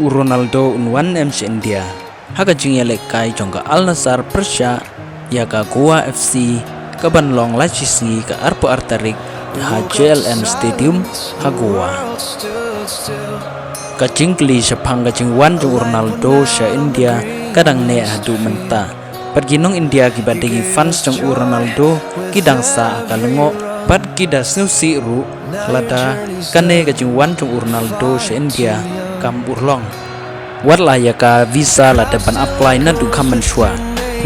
Ronaldo unwan MC India haka jingyale kai jongka Al Nassr Persia ya ka Goa FC ka Banlong Lachisi ka Arpo Artarik ha JLN Stadium ha Goa ka jingli sepang ka jingwan jong Ronaldo sya India kadang ne hadu menta perginong India kibadegi fans jong Ronaldo kidang sa kalengo pat kida snusi ru lada kane ka jingwan jong Ronaldo sya India kam urlong warla ya ka visa la depan apply na du kamen shwa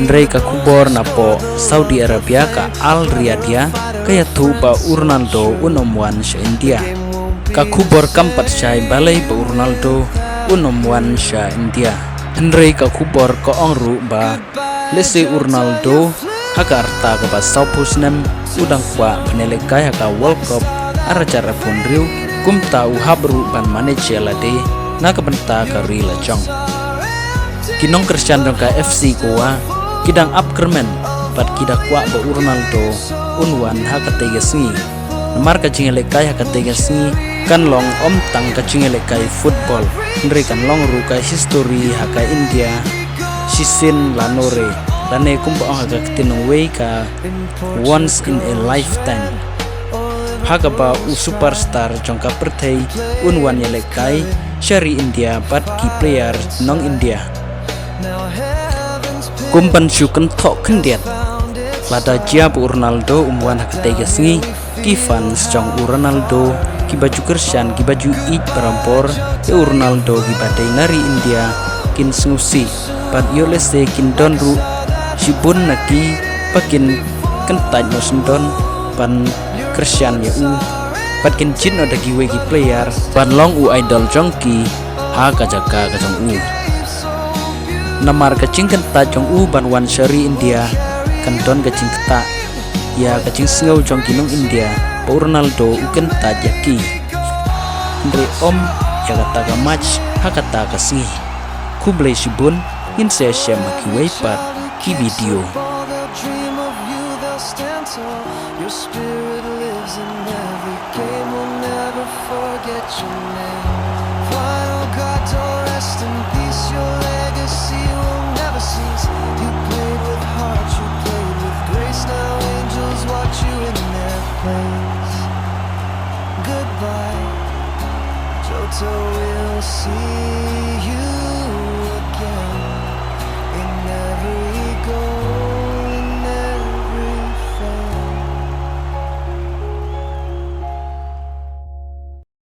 ndrei ka kubor na po Saudi Arabia ka Al Riyadh ka ya tu ba Ronaldo unomwan sya India ka kubor kampat syai balai ba Ronaldo unomwan sya India ndrei ka kubor ko ongru ba lese Ronaldo haka arta ka ba saupusnem udang kwa penelekai haka World Cup aracara pundriu kum tau habru ban manager lade na kabenta ka rila jong kinong Cristiano ka FC Goa kidang upkermen pat kidak kwa ba Ronaldo unwan haka tegesni namar ka jingelekai haka tegesni kan long om tang ka jingelekai football ndri kan long ru ka history haka India sisin lanore lane kumba haka tinong way ka once in a lifetime haka ba superstar jongka pertei unwan yelekai syari India pat ki player nong India kumpan syuken tok kendiat lada jiab Ronaldo umwan hak tegasngi ki fans jong Ronaldo ki baju Cristiano ki baju ij perampor Ronaldo ki badai nari India kin sengusi pat yolese kin donru sibun naki pakin kentaj no sendon pan Cristiano ya patkin chin ada giwe gi player pan long u idol jongki ha ka jaka ka jong u namar kacing kenta jong u ban wan syari India kanton kacing keta ya kacing sengau jong kinong India pa Ronaldo u kenta jaki ndre om ya kata ka match ha kata ka si kublai sibun in se syam ki wipat ki video. Your spirit lives in every game. We'll never forget your name. Fly, oh God, don't rest in peace. Your legacy will never cease. You played with heart, you played with grace. Now angels watch you in their place. Goodbye, Jota, we'll see you